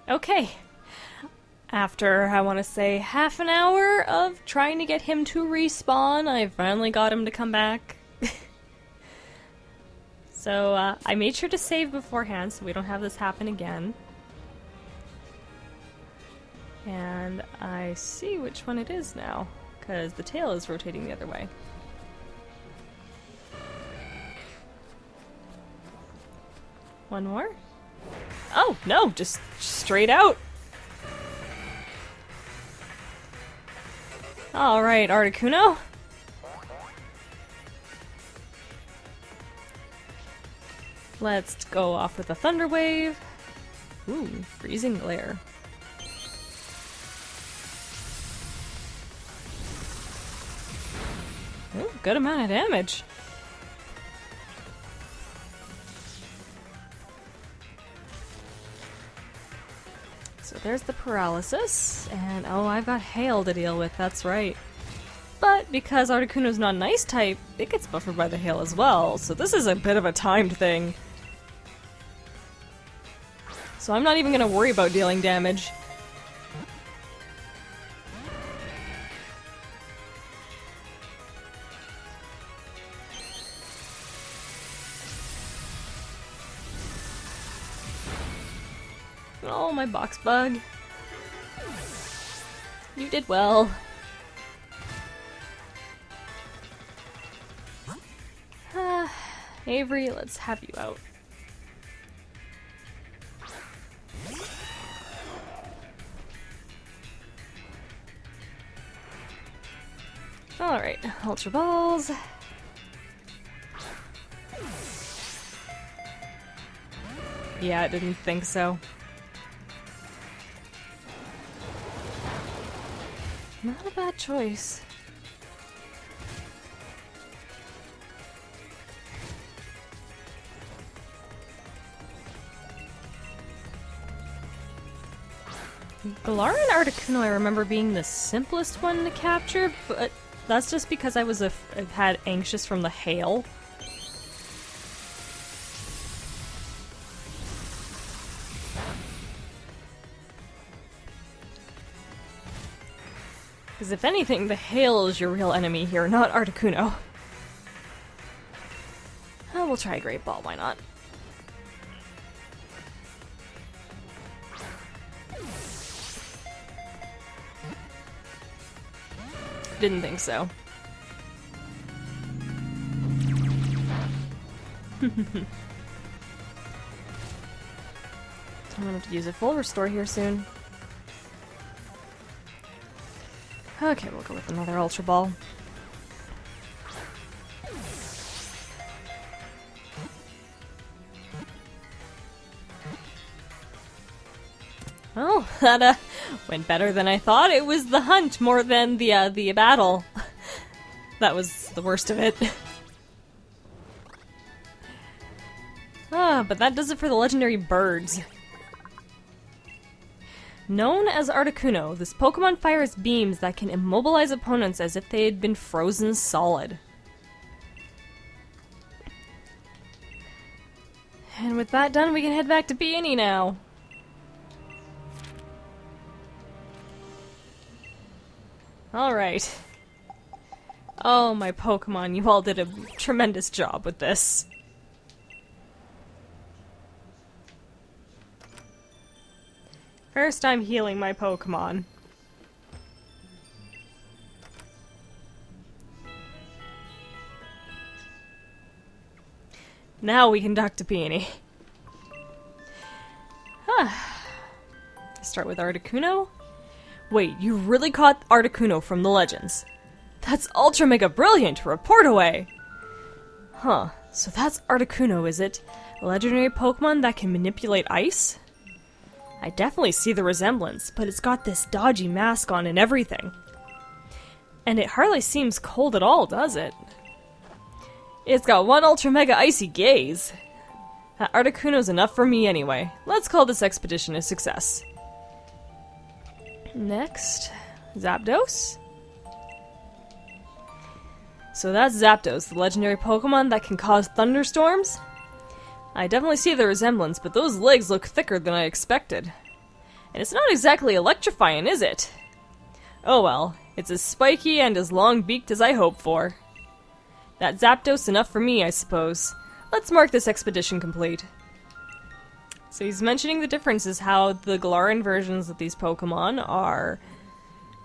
Okay. After, I want to say, half an hour of trying to get him to respawn, I finally got him to come back. So, I made sure to save beforehand so we don't have this happen again. And I see which one it is now, because the tail is rotating the other way. One more? Oh, no, just straight out. Alright, Articuno. Let's go off with a Thunder Wave. Ooh, Freezing Glare. Ooh, good amount of damage. So there's the paralysis, and oh, I've got hail to deal with, that's right. But because Articuno's not an ice type, it gets buffered by the hail as well, so this is a bit of a timed thing. So I'm not even gonna worry about dealing damage. Oh, my box bug. You did well. Avery, let's have you out. Alright, Ultra Balls. Yeah, I didn't think so. Not a bad choice. Galar and Articuno I remember being the simplest one to capture, but that's just because I had anxious from the hail. Because if anything, the hail is your real enemy here, not Articuno. Oh, we'll try a Great Ball, why not? Didn't think so. I'm gonna have to use a full restore here soon. Okay, we'll go with another Ultra Ball. Well, that went better than I thought. It was the hunt more than the battle. That was the worst of it. But that does it for the legendary birds. Known as Articuno, this Pokemon fires beams that can immobilize opponents as if they had been frozen solid. And with that done, we can head back to Peony now. Alright. Oh, my Pokemon, you all did a tremendous job with this. First, I'm healing my Pokemon. Now we can duck to Peony. Start with Articuno. Wait, you really caught Articuno from the Legends? That's ultra mega brilliant! Report away! Huh, so that's Articuno, is it? A legendary Pokemon that can manipulate ice? I definitely see the resemblance, but it's got this dodgy mask on and everything. And it hardly seems cold at all, does it? It's got one ultra mega icy gaze. That Articuno's enough for me anyway. Let's call this expedition a success. Next, Zapdos. So that's Zapdos, the legendary Pokemon that can cause thunderstorms? I definitely see the resemblance, but those legs look thicker than I expected. And it's not exactly electrifying, is it? Oh well, it's as spiky and as long-beaked as I hoped for. That Zapdos enough for me, I suppose. Let's mark this expedition complete. So he's mentioning the differences, how the Galarian versions of these Pokemon are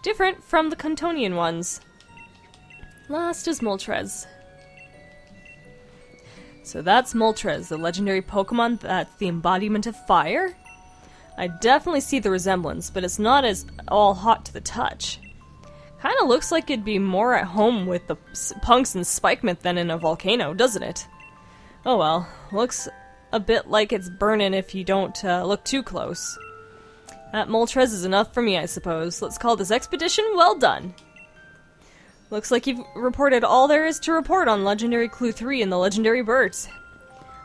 different from the Kantonian ones. Last is Moltres. So that's Moltres, the legendary Pokemon that's the embodiment of fire. I definitely see the resemblance, but it's not as all hot to the touch. Kinda looks like it'd be more at home with the punks and Spikemint than in a volcano, doesn't it? Oh well, looks a bit like it's burning if you don't look too close. That Moltres is enough for me, I suppose. Let's call this expedition well done. Looks like you've reported all there is to report on Legendary Clue 3 and the Legendary Birds.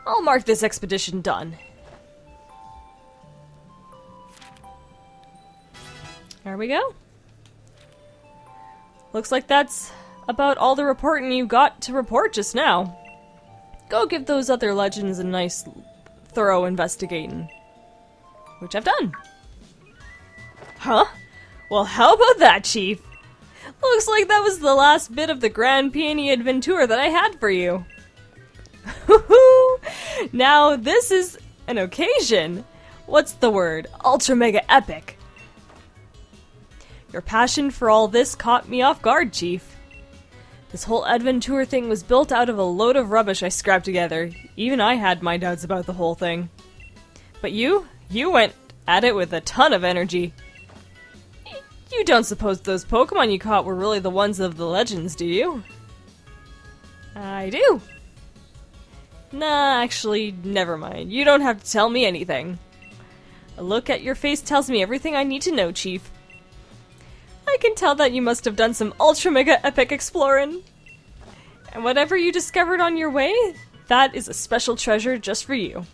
I'll mark this expedition done. There we go. Looks like that's about all the reporting you got to report just now. Go give those other legends a nice, thorough investigating. Which I've done. Huh? Well, how about that, Chief? Looks like that was the last bit of the Grand Peony Adventure that I had for you. Now, this is an occasion. What's the word? Ultra Mega Epic. Your passion for all this caught me off guard, Chief. This whole Adventure thing was built out of a load of rubbish I scrapped together. Even I had my doubts about the whole thing. But you went at it with a ton of energy. You don't suppose those Pokemon you caught were really the ones of the legends, do you? I do. Nah, actually, never mind. You don't have to tell me anything. A look at your face tells me everything I need to know, Chief. I can tell that you must have done some ultra mega epic exploring. And whatever you discovered on your way, that is a special treasure just for you.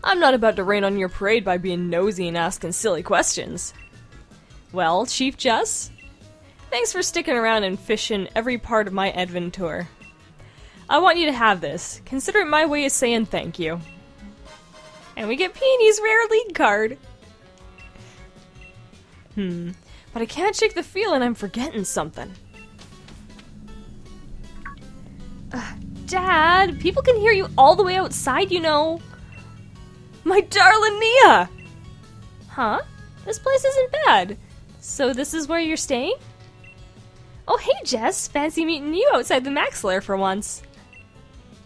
I'm not about to rain on your parade by being nosy and asking silly questions. Well, Chief Jess, thanks for sticking around and fishing every part of my adventure. I want you to have this. Consider it my way of saying thank you. And we get Peony's rare league card. But I can't shake the feeling I'm forgetting something. Dad, people can hear you all the way outside, you know. My darling Nia! Huh? This place isn't bad. So this is where you're staying? Oh hey Jess, fancy meeting you outside the Max Lair for once.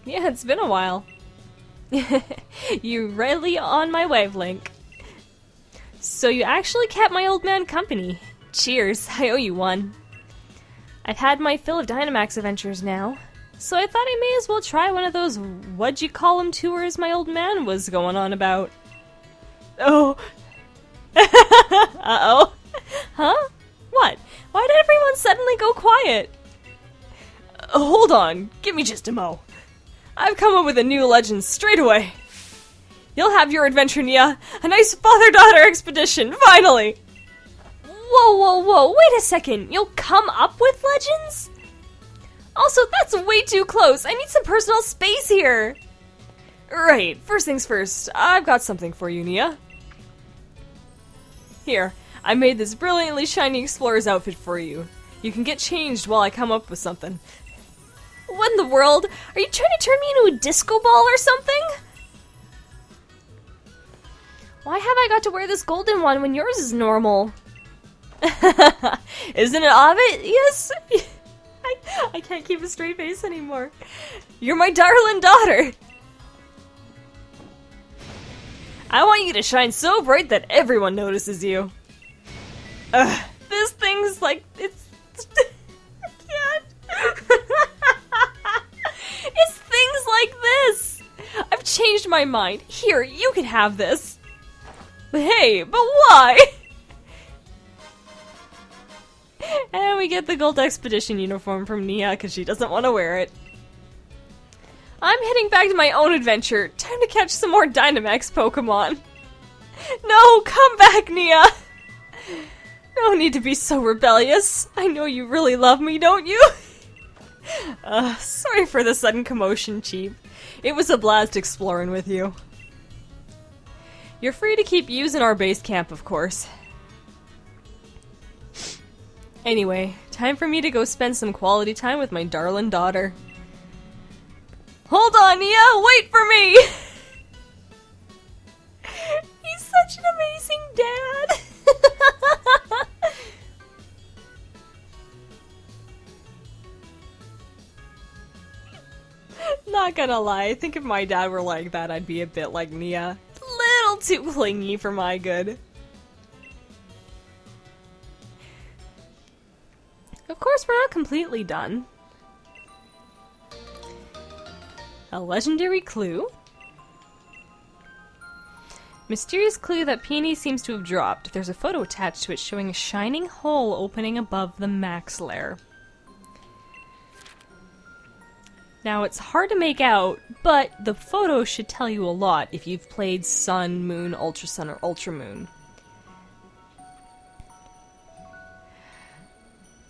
Yeah, it's been a while. You're really on my wavelength. So you actually kept my old man company. Cheers, I owe you one. I've had my fill of Dynamax adventures now, so I thought I may as well try one of those what'd-you-call-'em tours my old man was going on about. Oh. Uh-oh. Huh? What? Why did everyone suddenly go quiet? Hold on, give me just a mo. I've come up with a new legend straight away. You'll have your adventure, Nia. A nice father-daughter expedition, finally! Whoa, wait a second. You'll come up with legends? Also, that's way too close. I need some personal space here. Right, first things first. I've got something for you, Nia. Here, I made this brilliantly shiny explorer's outfit for you. You can get changed while I come up with something. What in the world? Are you trying to turn me into a disco ball or something? Why have I got to wear this golden one when yours is normal? Isn't it obvious? I can't keep a straight face anymore. You're my darling daughter. I want you to shine so bright that everyone notices you. This thing's like, it's I can't. It's things like this. I've changed my mind. Here, you can have this. Hey, but why? And we get the gold expedition uniform from Nia because she doesn't want to wear it. I'm heading back to my own adventure. Time to catch some more Dynamax Pokemon. No, come back, Nia! No need to be so rebellious. I know you really love me, don't you? Sorry for the sudden commotion, Chief. It was a blast exploring with you. You're free to keep using our base camp, of course. Anyway, time for me to go spend some quality time with my darling daughter. Hold on, Nia! Wait for me! He's such an amazing dad! Not gonna lie, I think if my dad were like that, I'd be a bit like Nia. Little too clingy for my good. Of course, we're not completely done. A legendary clue. Mysterious clue that Peony seems to have dropped. There's a photo attached to it showing a shining hole opening above the max lair. Now, it's hard to make out, but the photo should tell you a lot if you've played Sun, Moon, Ultra Sun, or Ultra Moon.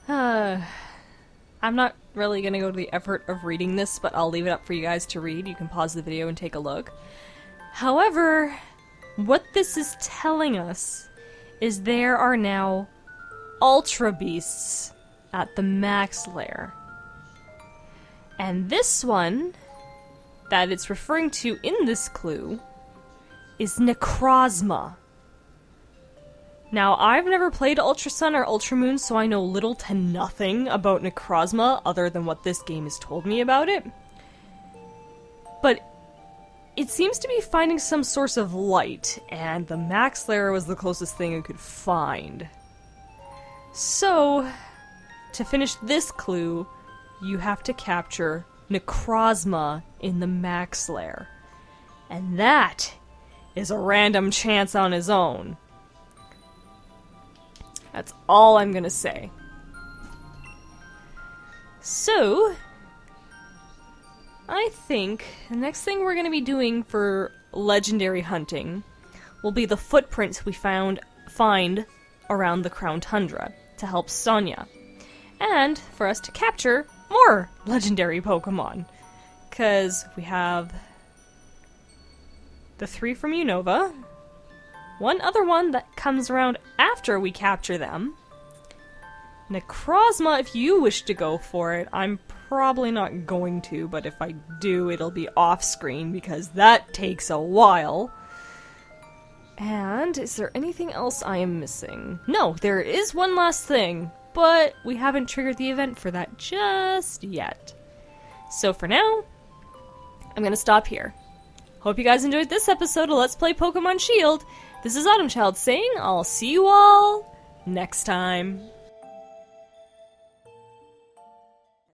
I'm not really gonna go to the effort of reading this, but I'll leave it up for you guys to read. You can pause the video and take a look. However, what this is telling us is there are now Ultra Beasts at the max lair. And this one, that it's referring to in this clue, is Necrozma. Now, I've never played Ultra Sun or Ultra Moon, so I know little to nothing about Necrozma other than what this game has told me about it. But it seems to be finding some source of light, and the max lair was the closest thing it could find. So, to finish this clue, you have to capture Necrozma in the max lair. And that is a random chance on his own. That's all I'm gonna say. So, I think the next thing we're gonna be doing for legendary hunting will be the footprints we find around the Crown Tundra to help Sonia. And for us to capture more legendary Pokemon. Because we have the 3 from Unova, one other one that comes around after we capture them, Necrozma if you wish to go for it. I'm probably not going to, but if I do, it'll be off-screen because that takes a while. And is there anything else I am missing? No, there is one last thing. But we haven't triggered the event for that just yet. So for now, I'm gonna stop here. Hope you guys enjoyed this episode of Let's Play Pokemon Shield. This is Autumn Child saying I'll see you all next time.